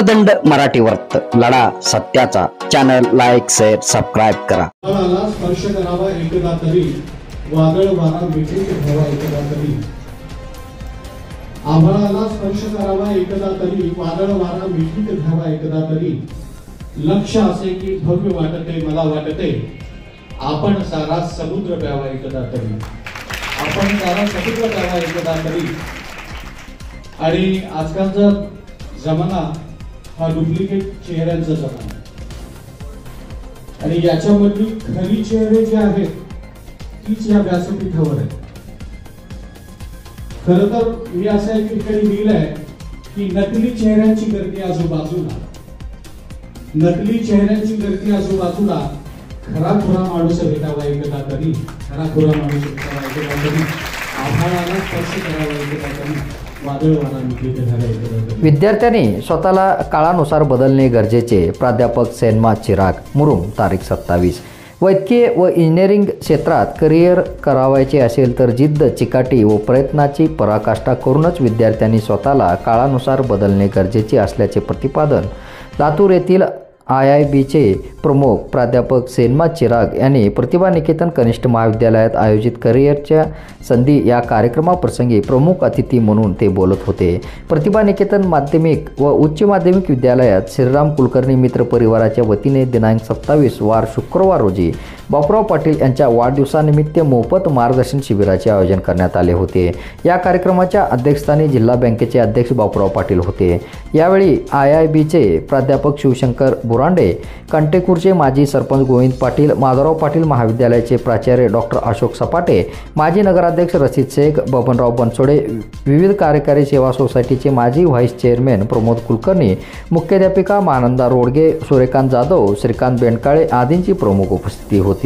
कर्मदंड मराठी वर्त लढा सत्याचा चॅनल लाईक शेअर सबस्क्राईब करा. आभाळाला स्पर्श करावा एकदा तरी वादळ वारा मिठीत घ्यावा एकदा तरी. आभाळाला स्पर्श करावा एकदा तरी वादळ वारा मिठीत घ्यावा एकदा तरी. लक्ष असे की भव्य वाटते मला वाटते आपण सारा समुद्र प्यावा एकदा तरी. आपण सारा समुद्र प्यावा एकदा तरी. आणि आजकालचा जमाना हा डुप्लिकेट चेहऱ्यांचा जमाना आणि याच्यामधली खरी चेहरे जे आहेत तीच या व्यासपीठावर आहेत. खरं तर मी असं एक ठिकाणी लिहिलंय की नकली चेहऱ्यांची गर्दी आजूबाजूला, नकली चेहऱ्यांची गर्दी आजूबाजूला, खरा खुरा माणूस भेटावा एकदा तरी, खरा खुरा माणूस भेटावा एकदा तरी. आभाळाला स्पर्श करावा एकदा तरी वादळ वारा मिठीत घ्यावा एकदा तरी. विद्यार्थ्यांनी स्वतःला काळानुसार बदलणे गरजेचे. प्राध्यापक सैनमा चिराग मुरुम. तारीख 27. वैद्यकीय व इंजिनिअरिंग क्षेत्रात करिअर करावायचे असेल तर जिद्द, चिकाटी व प्रयत्नाची पराकाष्ठा करूनच विद्यार्थ्यांनी स्वतःला काळानुसार बदलणे गरजेचे असल्याचे प्रतिपादन लातूर येथील IIBचे प्रमुख प्राध्यापक सैनमा चिराग यांनी प्रतिभा निकेतन कनिष्ठ महाविद्यालयात आयोजित करिअरच्या संधी या कार्यक्रमाप्रसंगी प्रमुख अतिथी म्हणून ते बोलत होते. प्रतिभा निकेतन माध्यमिक व उच्च माध्यमिक विद्यालयात श्रीराम कुलकर्णी मित्र परिवाराच्या वतीने दिनांक 27 वार शुक्रवार रोजी बापूराव पाटील यांच्या वाढदिवसानिमित्त मोफत मार्गदर्शन शिबिराचे आयोजन करण्यात आले होते. या कार्यक्रमाच्या अध्यक्षस्थानी जिल्हा बँकेचे अध्यक्ष बापूराव पाटील होते. यावेळी IIBचे प्राध्यापक शिवशंकर बुरांडे, कंटेकूरचे माजी सरपंच गोविंद पाटील, माधवराव पाटील महाविद्यालयाचे प्राचार्य डॉक्टर अशोक सपाटे, माजी नगराध्यक्ष रशीद शेख, बबनराव बनसोडे, विविध कार्यकारी सेवा सोसायटीचे माजी व्हाईस चेअरमॅन प्रमोद कुलकर्णी, मुख्याध्यापिका मानंदा रोडगे, सूर्यकांत जाधव, श्रीकांत बेंडकाळे आदींची प्रमुख उपस्थिती होती.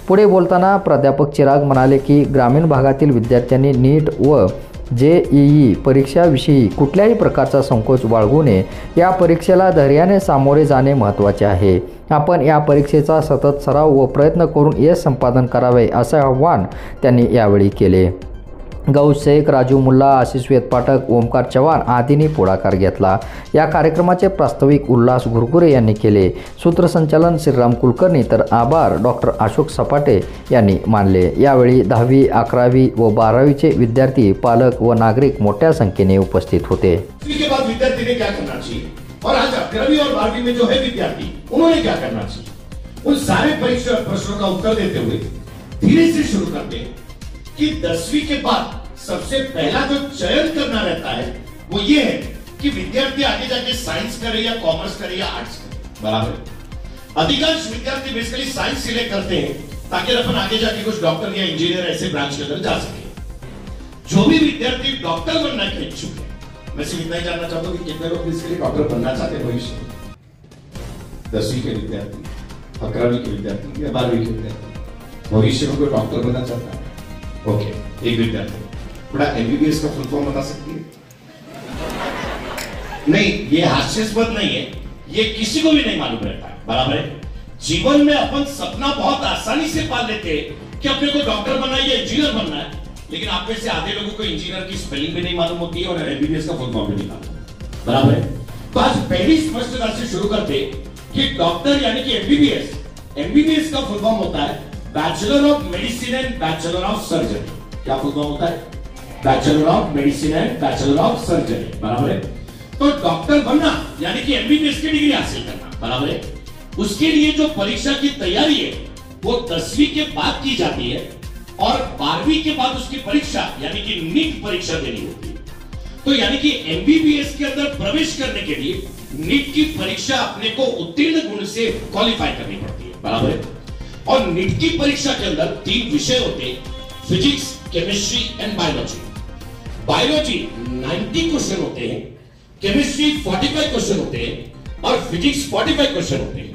पुढे बोलताना प्राध्यापक चिराग म्हणाले की ग्रामीण भागातील विद्यार्थ्यांनी नीट व JEE परीक्षाविषयी कुठल्याही प्रकारचा संकोच बाळगू नये. या परीक्षेला धैर्याने सामोरे जाणे महत्त्वाचे आहे. आपण या परीक्षेचा सतत सराव व प्रयत्न करून यश संपादन करावे असे आवाहन त्यांनी यावेळी केले. गौस शेख, राजू मुल्ला, आशिष वेदपाठक, ओमकार चव्हाण आदींनी पुढाकार घेतला. या कार्यक्रमाचे प्रास्ताविक उल्हास घुरघुरे यांनी केले. सूत्रसंचालन श्रीराम कुलकर्णी तर आभार डॉक्टर अशोक सपाटे यांनी मानले. यावेळी 10वी, 11वी व 12वीचे विद्यार्थी, पालक व नागरिक मोठ्या संख्येने उपस्थित होते. इसके बाद विद्यार्थी ने क्या करना चाहिए और आज 11वीं और 12वीं में जो है विद्यार्थी उन्होंने क्या करना चाहिए, उन सारे परीक्षा प्रश्नों का उत्तर देते हुए धीरे से शुरू करते हैं कि 10वीं के बाद सबसे पहला जो चयन करना रहता है वो ये है कि विद्यार्थी आगे जाके साइंस करे या कॉमर्स करे या आर्ट्स करे. बराबर. अधिकांश विद्यार्थी बेसिकली साइंस सिलेक्ट करते हैं ताकि अपन आगे जाके कुछ डॉक्टर या इंजीनियर ऐसे ब्रांच के अंदर जा सके. जो भी विद्यार्थी डॉक्टर बनना के इच्छुक है, मैं सिर्फ इतना ही जानना चाहता हूं कि कितने लोग इसके लिए डॉक्टर बनना चाहते हैं भविष्य में. 10वीं के विद्यार्थी, 11वीं के विद्यार्थी या 12वीं के विद्यार्थी भविष्य में कोई डॉक्टर बनना चाहता है. ओके, एक विद्यार्थी बड़ा MBBS का फुल फॉर्म बता सकती है? नहीं, ये हास्यास्पद नहीं है, ये किसी को भी नहीं मालूम रहता है. बराबर है. जीवन में अपन सपना बहुत आसानी से पाल लेते हैं कि अपने को डॉक्टर बनना है या इंजीनियर बनना है, लेकिन आप में से आधे लोगों को इंजीनियर की स्पेलिंग भी नहीं मालूम होती है और MBBS का फुल फॉर्म भी नहीं मालूम. बराबर है. तो आज पहली स्पष्टता से शुरू करते कि डॉक्टर यानी कि MBBS का फुल फॉर्म होता है bachelor of medicine and bachelor of surgery. क्या फुल फॉर्म होता है? Bachelor of medicine and bachelor of surgery. बराबर है. तो डॉक्टर बनना यानी कि MBBS की डिग्री हासिल करना. बराबर है. उसके लिए जो परीक्षा की तैयारी है वो 10वीं के बाद की जाती है और 12वीं के बाद उसकी परीक्षा यानी कि नीट परीक्षा देनी होती है. तो यानी कि MBBS के अंदर प्रवेश करने के लिए नीट की परीक्षा अपने को उत्तीर्ण गुण से क्वालिफाई करनी पड़ती है. बराबर है. और नीट की परीक्षा के अंदर 3 विषय होते हैं, physics, chemistry and biology. Biology 90 question होते हैं, केमिस्ट्री 45 क्वेश्चन होते हैं और फिजिक्स 45 क्वेश्चन होते हैं.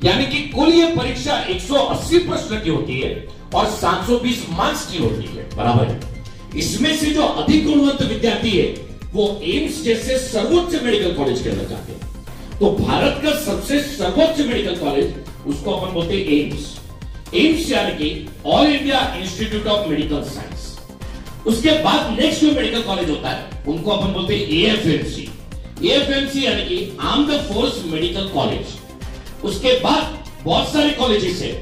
यानी कि कुल ये परीक्षा 180 प्रश्न की होती है और 720 मार्क्स की होती है. बराबर है. इसमें से जो अधिक गुणवंत विद्यार्थी है वो एम्स जैसे सर्वोच्च मेडिकल कॉलेज के अंदर जाते हैं. तो भारत का सबसे सर्वोच्च मेडिकल कॉलेज उसको अपन बोलते हैं एम्स यानी कि all India institute of medical science. उसके बाद नेक्स्ट जो मेडिकल कॉलेज होता है उनको अपन बोलते हैं AFMC एएफएमसी यानी कि आर्म्ड फोर्स मेडिकल कॉलेज, उसके बाद बहुत सारे कॉलेजेस है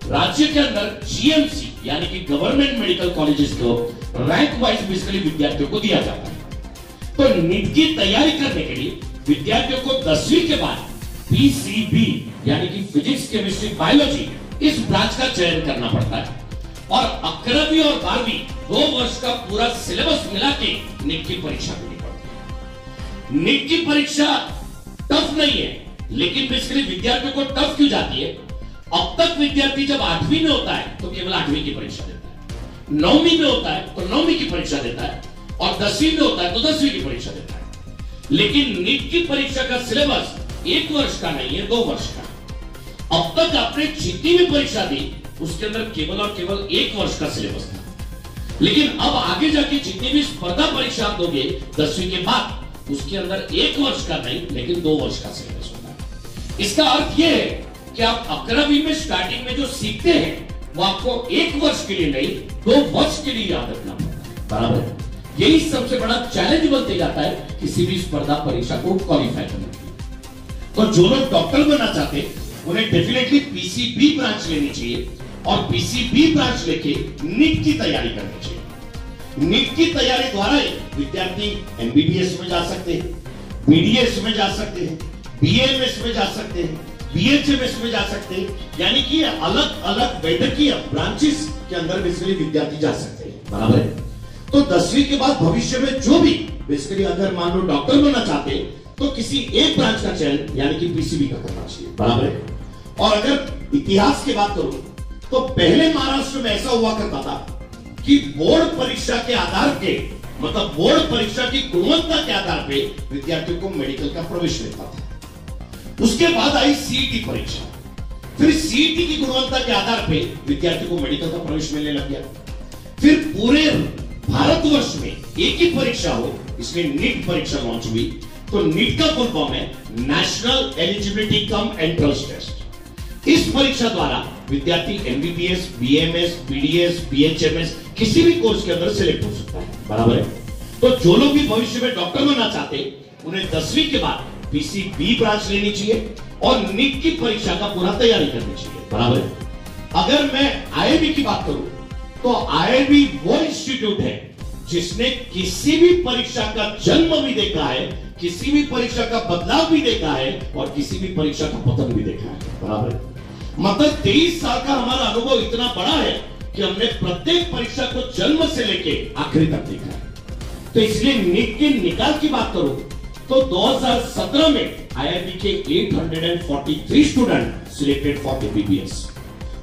राज्य के अंदर जीएमसी यानी कि गवर्नमेंट मेडिकल कॉलेजेस को रैंक वाइज बेसिकली विद्यार्थियों को दिया जाता है। तो नीट की तैयारी करने के लिए विद्यार्थियों को 10वीं के बाद पीसीबी यानी कि फिजिक्स केमिस्ट्री बायोलॉजी इस ब्रांच का चयन करना पड़ता है और 11वीं और 12वीं 2 वर्ष का पूरा सिलेबस मिला के नीट की परीक्षा देनी पड़ती है। नीट की परीक्षा टफ नहीं है, लेकिन बेसिकली विद्यार्थियों को टफ क्यों जाती है? अब तक विद्यार्थी जब 8वीं में होता है तो केवल 8वीं की परीक्षा देता है, 9वीं में होता है तो 9वीं की परीक्षा देता है और 10वीं में होता है तो 10वीं की परीक्षा देता है। लेकिन नीट की परीक्षा का सिलेबस 1 वर्ष का नहीं है, 2 वर्ष का। अब तक आपने जितनी भी परीक्षा दी उसके अंदर केवल और केवल 1 वर्ष का सिलेबस था, लेकिन अब आगे जाके जितनी भी स्पर्धा परीक्षा आप दोगे 10वीं के बाद उसके अंदर 1 वर्ष का नहीं लेकिन 2 वर्ष का सिलेबस होता है। इसका अर्थ यह है कि आप 11वीं में स्टार्टिंग में जो सीखते हैं वो आपको 1 वर्ष के लिए नहीं 2 वर्ष के लिए याद रखना पड़ता है, बराबर है। यही सबसे बड़ा चैलेंज बनते जाता है किसी भी स्पर्धा परीक्षा को क्वालिफाई करने के लिए। तो जो लोग डॉक्टर बनना चाहते हैं उन्हें डेफिनेटली पीसीबी ब्रांच लेनी चाहिए और पीसीबी ब्रांच लेके नीट की तैयारी करनी चाहिए। नीट की तैयारी द्वारा विद्यार्थी एमबीबीएस में जा सकते हैं, बीडीएस में जा सकते हैं, बीएमएस में जा सकते हैं, बीएचएमएस में जा सकते हैं, यानी कि अलग अलग वैद्यकीय ब्रांचेस के अंदर बेसिकली विद्यार्थी जा सकते हैं, बराबर है। तो 10वीं के बाद भविष्य में जो भी बेसिकली अगर मान लो डॉक्टर बनना चाहते हैं तो किसी एक ब्रांच का चयन यानी कि पीसीबी का करना चाहिए, बराबर है। और अगर इतिहास की बात करूं तो पहले महाराष्ट्र में ऐसा हुआ करता था कि बोर्ड परीक्षा के आधार पे, मतलब बोर्ड परीक्षा की गुणवत्ता के आधार पे विद्यार्थियों को मेडिकल का प्रवेश मिलता था। उसके बाद आई सीईटी परीक्षा, फिर सीईटी की गुणवत्ता के आधार पे विद्यार्थियों को मेडिकल का प्रवेश मिलने लग गया। फिर पूरे भारतवर्ष में एक ही परीक्षा हो इसलिए नीट परीक्षा लॉन्च हुई। तो नीट का फुल फॉर्म है national eligibility cum entrance test. इस परीक्षा द्वारा विद्यार्थी एमबीबीएस, बीएमएस, बीडीएस, बीएचएमएस किसी भी कोर्स के अंदर सिलेक्ट हो सकता है, बराबर है। तो जो लोग भी भविष्य में डॉक्टर बनना चाहते हैं उन्हें 10वीं के बाद पीसीबी ब्रांच लेनी चाहिए और नीट की परीक्षा का पूरा तैयारी करनी चाहिए, बराबर है। अगर मैं आईआईबी की बात करूं तो आईआईबी वो इंस्टीट्यूट है जिसने किसी भी परीक्षा का जन्म भी देखा है, किसी भी परीक्षा का बदलाव भी देखा है और किसी भी परीक्षा का पतन भी देखा है, बराबर है। मतलब 23 साल का हमारा अनुभव इतना बड़ा है कि हमने प्रत्येक परीक्षा को जन्म से लेके आखिरी तक देखा है। तो इसलिए नीट के निकाल की बात करूं तो 2017 में आईआईबी के 843 स्टूडेंट सिलेक्टेड फॉर एमबीबीएस,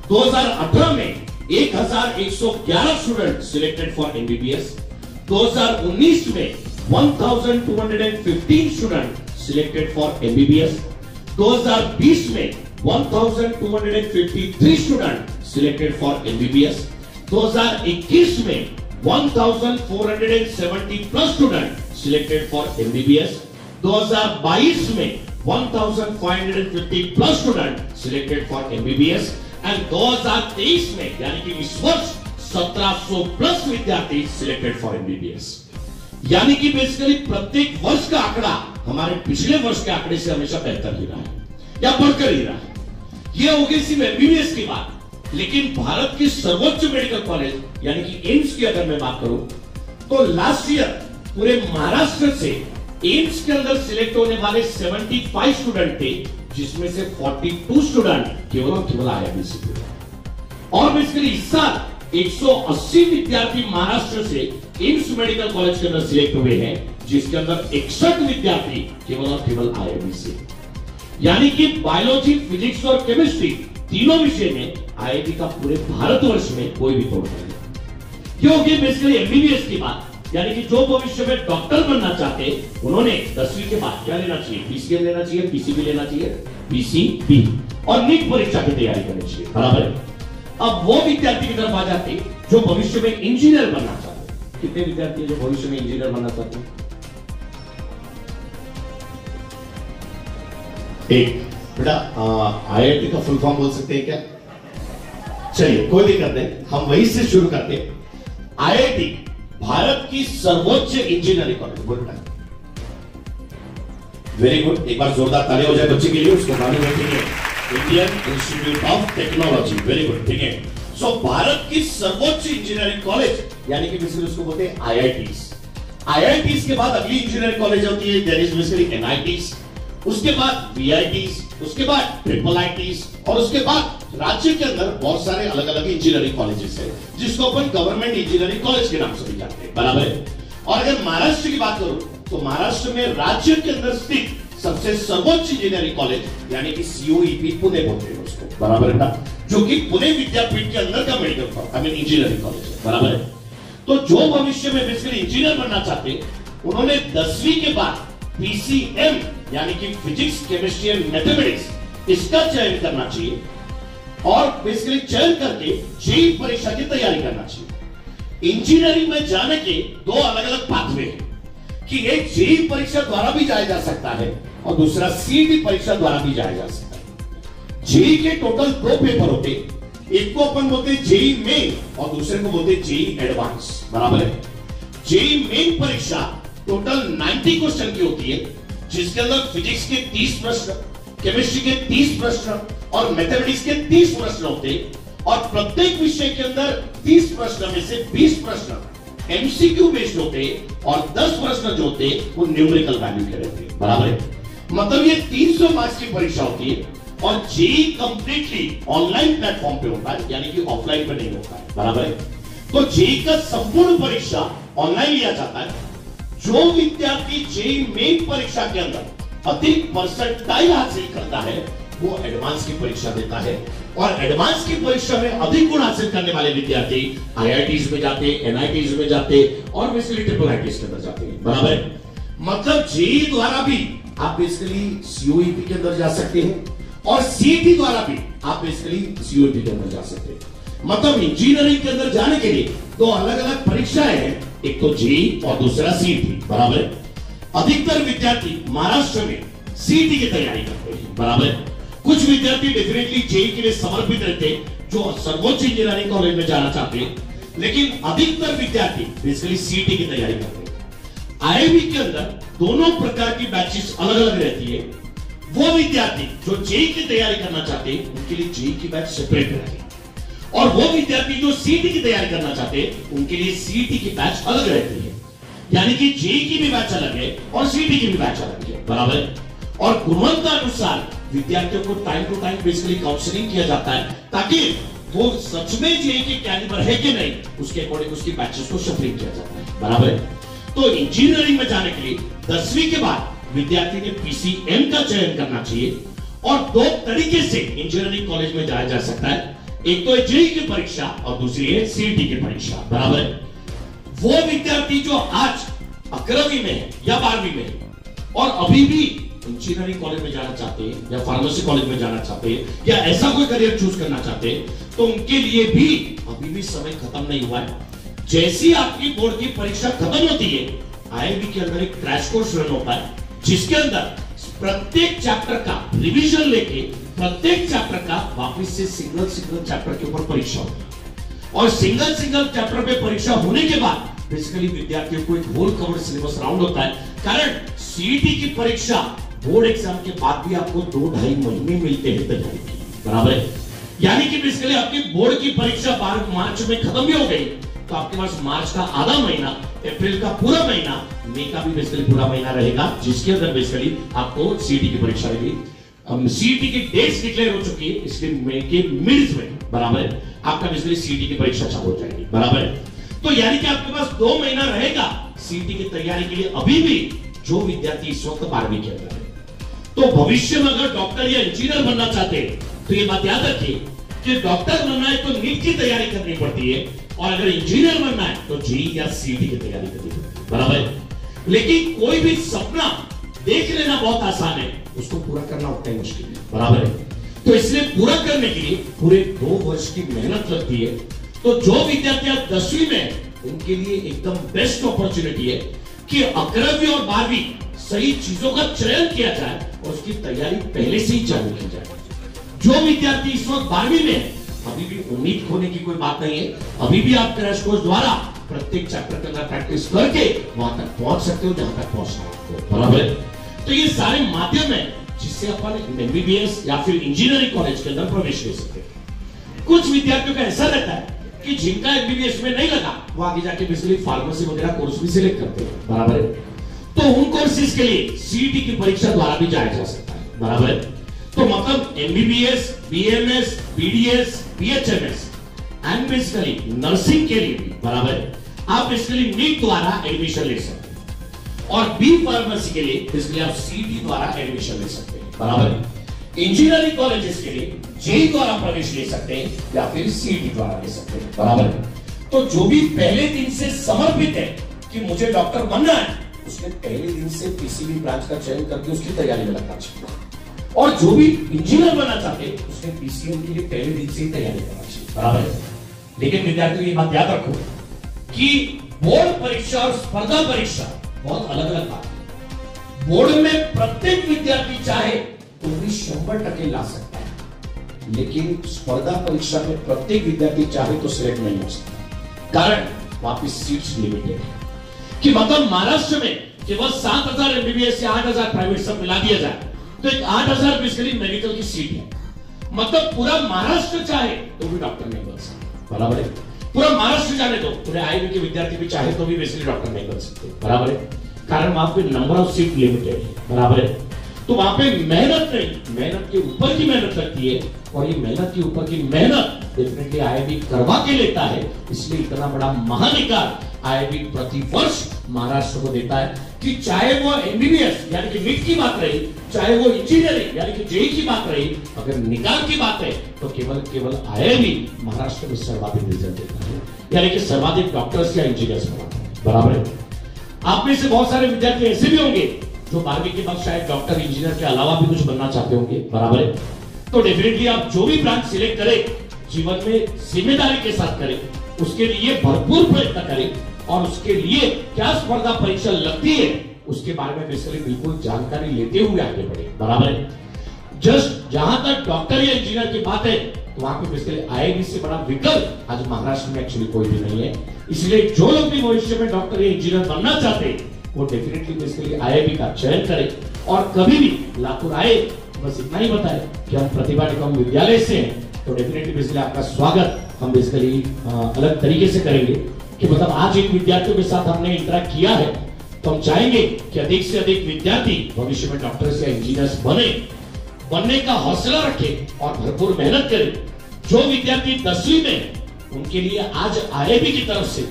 2018 में 1111 स्टूडेंट सिलेक्टेड फॉर एमबीबीएस, 2019 में 1215 स्टूडेंट सिलेक्टेड फॉर एमबीबीएस, 2020 में 1253 स्टूडेंट सिलेक्टेड फॉर एमबीबीएस, 2021 में 1470 plus student selected for MBBS, 2022 में 1550 plus student selected for MBBS and 2023 में यानी कि इस वर्ष 1700 प्लस विद्यार्थी सिलेक्टेड फॉर एमबीबीएस। यानी कि बेसिकली प्रत्येक वर्ष का आंकड़ा हमारे पिछले वर्ष के आंकड़े से हमेशा बेहतर ही रहा है या बढ़कर ही रहा है। यह हो गई सिर्फ एमबीबीएस की बात, लेकिन भारत की सर्वोच्च मेडिकल कॉलेज यानी कि एम्स की अगर मैं बात करूं तो लास्ट ईयर पूरे महाराष्ट्र से एम्स के अंदर सिलेक्ट होने वाले 75 स्टूडेंट थे, जिसमें से 42 स्टूडेंट केवल आईआईबी से थे। और बेसिकली इस साल 180 विद्यार्थी महाराष्ट्र से एम्स मेडिकल कॉलेज के अंदर सिलेक्ट हुए हैं, जिसके अंदर 61 विद्यार्थी केवल आईआईबी से। यानी कि बायोलॉजी, फिजिक्स और केमिस्ट्री तीनों विषय में आईआईबी का पूरे भारतवर्ष में कोई भी तोड़ नहीं। ये हो गई बेसिकली एमबीबीएस की बात। यानी कि जो भविष्य में डॉक्टर बनना चाहते हैं उन्होंने 10वीं के बाद क्या लेना चाहिए? पीसीएम लेना चाहिए, पीसीबी लेना चाहिए, पीसीबी और नीट परीक्षा की तैयारी करनी चाहिए, बराबर है। अब वो विद्यार्थी की तरफ आ जाते हैं जो भविष्य में इंजीनियर बनना चाहते हैं। कितने विद्यार्थी हैं जो भविष्य में इंजीनियर बनना चाहते हैं? एक बेटा आईआईटी का फुल फॉर्म बोल सकते हैं क्या? चलिए कोई दिक्कत नहीं, हम वहीं से शुरू करते हैं। आईआईटी भारत की सर्वोच्च इंजीनियरिंग कॉलेज, बोल बेटा वेरी गुड, एक बार जोरदार ताली हो जाए बच्चे के लिए, उसको मालूम है, ठीक है, Indian institute of technology, very good, ठीक है। सो भारत की सर्वोच्च इंजीनियरिंग कॉलेज यानी कि बेसिकली उसको बोलते हैं आईआईटीज। आईआईटीज के बाद अगली इंजीनियरिंग कॉलेज होती है, देयर इज बेसिकली एनआईटीज, उसके बाद वीआईटीज, उसके बाद ट्रिपल आईटीज, और उसके बाद राज्य के अंदर बहुत सारे अलग अलग इंजीनियरिंग कॉलेजेस है जिसको अपन गवर्नमेंट इंजीनियरिंग कॉलेज के नाम से भी जानते हैं, बराबर है। और अगर महाराष्ट्र की बात करूं तो महाराष्ट्र में राज्य के अंदर स्थित सबसे सर्वोच्च इंजीनियरिंग कॉलेज यानी कि सीओईपी पुणे बोलते हैं उसको, बराबर है ना, जो कि पुणे विद्यापीठ के अंदर का medical I mean engineering college है, बराबर है। तो जो भविष्य में बेसिकली इंजीनियर बनना चाहते उन्होंने 10वीं के बाद पीसीएम यानी कि फिजिक्स केमिस्ट्री एंड मैथमेटिक्स इसका चयन करना चाहिए और बेसिकली चयन करके जेईई परीक्षा की तैयारी करना चाहिए। इंजीनियरिंग में जाने के दो अलग अलग पाथवे हैं कि एक जेईई परीक्षा द्वारा भी जाया जा सकता है और दूसरा सीईटी परीक्षा द्वारा भी जाया जा सकता है। जेईई के टोटल 2 पेपर होते, एक को अपन बोलते हैं जेईई मेन और दूसरे को बोलते हैं जेईई एडवांस, बराबर है। जेईई मेन परीक्षा टोटल 90 क्वेश्चन की होती है जिसके अंदर फिजिक्स के 30 प्रश्न, केमिस्ट्री के 30 प्रश्न और मैथमेटिक्स के 30 प्रश्न होते और प्रत्येक विषय के अंदर 30 प्रश्न में से 20 प्रश्न एमसीक्यू बेस्ड होते और 10 प्रश्न जो होते वो न्यूमेरिकल वैल्यू के रहते, बराबर है। मतलब ये 300 मार्क्स की परीक्षा होती है और जेईई कंप्लीटली ऑनलाइन प्लेटफॉर्म पे होता है यानी कि ऑफलाइन पे नहीं होता है, बराबर है। तो जेईई का संपूर्ण परीक्षा ऑनलाइन लिया जाता है। जो विद्यार्थी जेईई मेन परीक्षा के अंदर अधिक परसेंटाइल हासिल करता है वो एडवांस की परीक्षा देता है और एडवांस की परीक्षा में अधिक गुण हासिल करने वाले विद्यार्थी आईआईटीज में जाते, एनआईटीज में जाते और बेसिकली ट्रिपल आईटीज के अंदर जाते हैं, बराबर है। मतलब जेईई द्वारा भी आप बेसिकली सीओईपी के अंदर जा सकते हैं और सीईटी द्वारा भी आप बेसिकली सीओईपी के अंदर जा सकते हैं। मतलब इंजीनियरिंग के अंदर जाने के लिए दो अलग अलग परीक्षाएं हैं, एक तो जेईई और दूसरा सीईटी, बराबर है। अधिकतर विद्यार्थी महाराष्ट्र में सीईटी की तैयारी करते हैं, बराबर है। कुछ विद्यार्थी डेफिनेटली जेईई के लिए समर्पित रहते हैं जो सर्वोच्च इंजीनियरिंग कॉलेज में जाना चाहते हैं, लेकिन अधिकतर विद्यार्थी बेसिकली सीईटी की तैयारी करते हैं। आईआईबी के अंदर दोनों प्रकार की बैचेस अलग अलग रहती है। वो विद्यार्थी जो जेईई की तैयारी करना चाहते हैं उनके लिए जेईई की बैच सेपरेट रहती है और वो विद्यार्थी जो सीईटी की तैयारी करना चाहते हैं उनके लिए सीईटी की बैच अलग रहती है। यानी कि जेईई की भी बैच अलग है और सीईटी की भी बैच अलग है, बराबर है। और गुणवत्ता अनुसार विद्यार्थियों को time to time basically counselling किया जाता है ताकि वो सच में जेईई के कैलिबर है कि नहीं उसके अकॉर्डिंग उसकी बैचेस को शफलिंग किया जाता है, बराबर है। तो इंजीनियरिंग में जाने के लिए 10वीं के बाद विद्यार्थी ने पीसीएम का चयन करना चाहिए और 2 तरीके से इंजीनियरिंग कॉलेज में जाया जा सकता है, एक तो है जेईई की परीक्षा और दूसरी है सीईटी की परीक्षा, बराबर है। वो विद्यार्थी जो आज 11वीं में है या 12वीं में है और अभी भी इंजीनियरिंग कॉलेज में जाना चाहते हैं या फार्मेसी कॉलेज में जाना चाहते हैं या ऐसा कोई करियर चूज करना चाहते हैं तो उनके लिए भी अभी भी समय खत्म नहीं हुआ है। जैसी आपकी बोर्ड की परीक्षा खत्म होती है आईआईबी के अंदर एक क्रैश कोर्स रन होता है जिसके अंदर प्रत्येक चैप्टर का रिवीजन लेके प्रत्येक चैप्टर का वापस से सिंगल चैप्टर के ऊपर परीक्षा होती है और सिंगल चैप्टर पे परीक्षा होने के बाद बेसिकली विद्यार्थियों को एक होल कवर सिलेबस राउंड होता है। कारण सीईटी की परीक्षा बोर्ड एग्जाम के बाद भी आपको 2-2.5 महीने मिलते हैं तैयारी के, बराबर है। यानी कि बेसिकली आपकी बोर्ड की परीक्षा 12 मार्च में खत्म भी हो गई तो आपके पास मार्च का आधा महीना, अप्रैल का पूरा महीना, मई का भी बेसिकली पूरा महीना रहेगा जिसके अंदर बेसिकली आपको सीईटी की परीक्षा रहेगी। सीईटी की डेट्स डिक्लेयर हो चुकी है इसलिए मई के मिड्स में, बराबर है, आपका बेसिकली सीईटी की परीक्षा चालू हो जाएगी, बराबर है। तो यानी कि आपके पास 2 महीना रहेगा सीईटी की तैयारी के लिए अभी भी जो विद्यार्थी इस वक्त 12वीं के अंदर है। तो भविष्य में अगर डॉक्टर या इंजीनियर बनना चाहते हैं तो ये बात याद रखिए कि डॉक्टर बनना है तो नीट की तैयारी करनी पड़ती है और अगर इंजीनियर बनना है तो जेईई या सीईटी की तैयारी करनी पड़ती है, बराबर है। लेकिन कोई भी सपना देख लेना बहुत आसान है, उसको पूरा करना उतना ही मुश्किल है, बराबर है। तो इसलिए पूरा करने के लिए पूरे 2 वर्ष की मेहनत लगती है। तो जो विद्यार्थी आज 10वीं में उनके लिए एकदम बेस्ट अपॉर्चुनिटी है कि 11वीं और 12वीं सही चीजों का चयन किया जाए और उसकी तैयारी पहले से ही चालू की जाए। जो विद्यार्थी इस वक्त 12वीं में है अभी भी उम्मीद खोने की कोई बात नहीं है, अभी भी आप क्रैश कोर्स द्वारा प्रत्येक चैप्टर के अंदर प्रैक्टिस करके वहां तक पहुंच सकते हो जहां तक पहुंचना है, बराबर है। तो ये सारे माध्यम है जिससे अपन एमबीबीएस या फिर इंजीनियरिंग कॉलेज के अंदर प्रवेश ले सकते हैं। कुछ विद्यार्थियों का ऐसा रहता है कि जिनका एमबीबीएस में नहीं लगा वो आगे जाके बेसिकली फार्मेसी वगैरह कोर्स भी सिलेक्ट करते हैं, बराबर है। तो उन कोर्सेज के लिए सीईटी की परीक्षा द्वारा भी जाया जा सकता है, बराबर है। तो मतलब MBBS, BMS, BDS, BHMS and basically nursing के लिए भी, बराबर है, आप बेसिकली नीट द्वारा एडमिशन ले सकते हैं। और बी फार्मेसी के लिए बेसिकली आप सीईटी द्वारा एडमिशन ले सकते हैं, बराबर है। इंजीनियरिंग कॉलेजेस के लिए जेईई द्वारा प्रवेश ले सकते हैं या फिर सीईटी द्वारा ले सकते हैं, बराबर है। तो जो भी पहले दिन से समर्पित है कि मुझे डॉक्टर बनना है, उसने पहले दिन से पीसीबी ब्रांच का चयन करके उसकी तैयारी में लगना चाहिए। और जो भी इंजीनियर बनना चाहते हैं उसने पीसीएम के लिए पहले दिन से ही तैयारी करना चाहिए, बराबर है। लेकिन विद्यार्थियों ये बात याद रखो कि बोर्ड परीक्षा और स्पर्धा परीक्षा बहुत अलग अलग बात है। बोर्ड में प्रत्येक विद्यार्थी चाहे तो भी 100% ला सकता है, लेकिन स्पर्धा परीक्षा में प्रत्येक विद्यार्थी चाहे तो सिलेक्ट नहीं हो सकता। कारण वहां पे सीट्स लिमिटेड है कि मतलब महाराष्ट्र में केवल 7,000 एमबीबीएस या 8,000 प्राइवेट सब मिला दिया जाए तो एक 8,000 बेसिकली मेडिकल की सीट है। मतलब पूरा महाराष्ट्र चाहे तो भी डॉक्टर नहीं बन सकता, बराबर है। पूरा महाराष्ट्र जाने दो, पूरे आईआईटी के विद्यार्थी भी चाहे तो भी बेसिकली डॉक्टर नहीं बन सकते, बराबर है। कारण वहां पे नंबर ऑफ सीट लिमिटेड है, बराबर है। तो वहां पे मेहनत नहीं, मेहनत के ऊपर की मेहनत लगती है और ये मेहनत के ऊपर की मेहनत डेफिनेटली आईआईटी करवा के लेता है। इसलिए इतना बड़ा महानिकार आईआईटी प्रति वर्ष महाराष्ट्र को देता है कि चाहे वो एमबीबीएस यानी कि नीट की बात रही, चाहे वो इंजीनियरिंग यानी कि जेईई की बात रही, अगर निकाल की बात है तो केवल आईआईटी महाराष्ट्र में सर्वाधिक रिजल्ट देता है, यानी कि सर्वाधिक डॉक्टर्स या इंजीनियर्स बनाता है, बराबर है। आप में से बहुत सारे विद्यार्थी ऐसे भी होंगे जो 12वीं के बाद शायद डॉक्टर इंजीनियर के अलावा भी कुछ बनना चाहते होंगे, बराबर है। तो डेफिनेटली आप जो भी ब्रांच सिलेक्ट करें जीवन में जिम्मेदारी के साथ करें, उसके लिए भरपूर प्रयत्न करें और उसके लिए क्या स्पर्धा परीक्षा लगती है उसके बारे में बेसिकली बिल्कुल जानकारी लेते हुए आगे बढ़े, बराबर है। जस्ट जहां तक डॉक्टर या इंजीनियर की बात है तो वहां पे बेसिकली आईआईटी से बड़ा विकल्प आज महाराष्ट्र में एक्चुअली कोई भी नहीं है। इसलिए जो लोग भी भविष्य में डॉक्टर या इंजीनियर बनना चाहते हैं वो डेफिनेटली बेसिकली आईआईटी का चयन करें और कभी भी लातूर आए बस इतना ही बताएं कि हम प्रतिभा निगम विद्यालय से हैं, तो डेफिनेटली बेसिकली आपका स्वागत हम बेसिकली अलग तरीके से करेंगे कि मतलब आज इन विद्यार्थियों के साथ हमने इंटरेक्ट किया है तो हम चाहेंगे कि अधिक से अधिक विद्यार्थी भविष्य में डॉक्टर्स या इंजीनियर्स बनने का हौसला रखें और भरपूर मेहनत करें। जो विद्यार्थी 10वीं में उनके लिए आज आईआईटी की तरफ से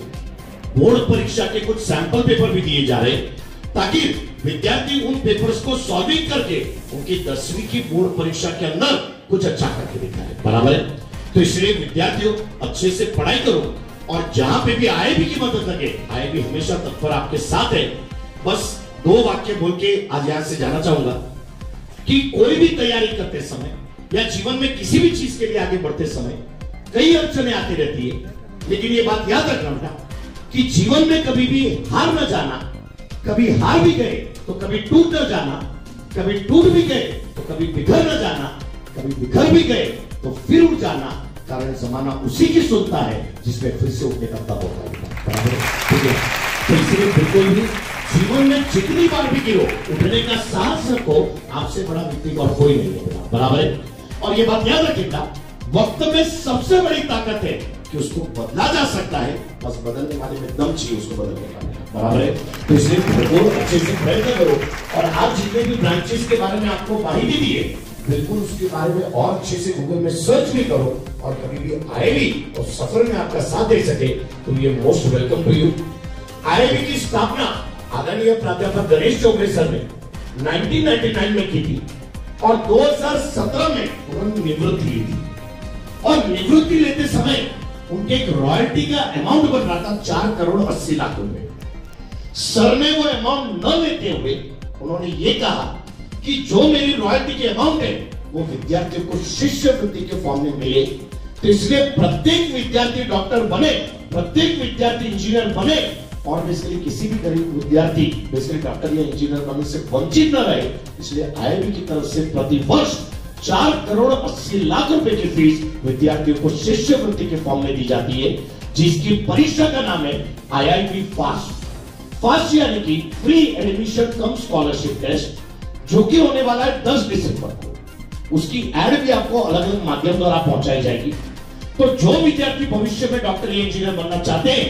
बोर्ड परीक्षा के कुछ सैंपल पेपर भी दिए जा रहे हैं ताकि विद्यार्थी उन पेपर्स को सॉल्विंग करके उनकी 10वीं की बोर्ड परीक्षा के अंदर कुछ अच्छा करके दिखाए, बराबर है। तो इसलिए विद्यार्थियों अच्छे से पढ़ाई करो और जहां पे भी आईआईटी की मदद लगे आईआईटी हमेशा तत्पर आपके साथ है। बस 2 वाक्य बोल के आज यहां से जाना चाहूंगा कि कोई भी तैयारी करते समय या जीवन में किसी भी चीज के लिए आगे बढ़ते समय कई अड़चनें आती रहती है, लेकिन ये बात याद रखना कि जीवन में कभी भी हार न जाना, कभी हार भी गए तो कभी टूट न जाना, कभी टूट भी गए तो कभी बिखर न जाना, कभी बिखर भी गए तो फिर उठ जाना। कारण जमाना उसी की सुनता है जिसमें फिर से उठने का तब होता है, ठीक है। तो इसलिए बिल्कुल भी जीवन में जितनी बार भी गिरो उठने का साहस रखो, आपसे बड़ा व्यक्ति और कोई नहीं होगा, बराबर है। और ये बात याद रखिएगा, वक्त में सबसे बड़ी ताकत है कि उसको बदला जा सकता है, बस बदलने वाले में दम चाहिए उसको बदलने का, बराबर है। तो इसलिए बिल्कुल अच्छे से प्रयत्न करो और आज जितने भी ब्रांचेस के बारे में आपको माहिती दी है बिल्कुल उसके बारे में और अच्छे से गूगल में सर्च भी करो और कभी भी आईआईटी और सफर में आपका साथ दे सके तो ये most welcome to you. IIT की स्थापना आदरणीय प्राध्यापक गणेश चौबे सर ने 1999 में की थी और 2017 में तुरंत निवृत्ति ली थी और निवृत्ति लेते समय उनके एक रॉयल्टी का अमाउंट बन रहा था 4 करोड़ 80 लाख रुपए। सर ने वो अमाउंट न लेते हुए उन्होंने ये कहा कि जो मेरी रॉयल्टी के अमाउंट है वो विद्यार्थियों को शिष्यवृत्ति के फॉर्म में मिले। तो इसलिए प्रत्येक विद्यार्थी डॉक्टर बने, प्रत्येक विद्यार्थी इंजीनियर बने और बेसिकली किसी भी गरीब विद्यार्थी बेसिकली डॉक्टर या इंजीनियर बनने से वंचित न रहे। इसलिए आईआईटी की तरफ से प्रति वर्ष 4 करोड़ 80 लाख रुपए की फीस विद्यार्थियों को शिष्यवृत्ति के फॉर्म में दी जाती है, जिसकी परीक्षा का नाम है आईआईटी फास्ट। फास्ट यानी कि free admission cum scholarship test. जो कि होने वाला है 10 दिसंबर को। उसकी एड भी आपको अलग अलग माध्यम द्वारा पहुंचाई जाएगी। तो जो विद्यार्थी भविष्य में डॉक्टर या इंजीनियर बनना चाहते हैं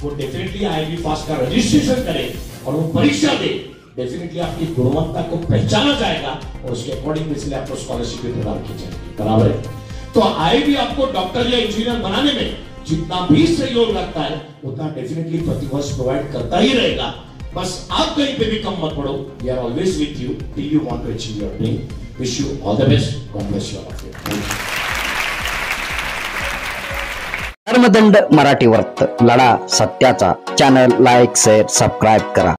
वो डेफिनेटली IIT फास्ट का रजिस्ट्रेशन करें और वो परीक्षा दे। डेफिनेटली आपकी गुणवत्ता को पहचाना जाएगा और उसके अकॉर्डिंग इसलिए आपको स्कॉलरशिप भी प्रदान की जाएगी। बराबर है। तो IIT आपको डॉक्टर या इंजीनियर बनाने में जितना भी सहयोग लगता है उतना डेफिनेटली प्रतिवर्ष प्रोवाइड करता ही रहेगा। बस आप कहीं पे भी कम मत पड़ो। We are always with you till you want to achieve your dream. Wish you all the best. God bless you all. धर्मदंड मराठी वर्त लढा सत्याचा चॅनल लाईक शेअर सबस्क्राईब करा.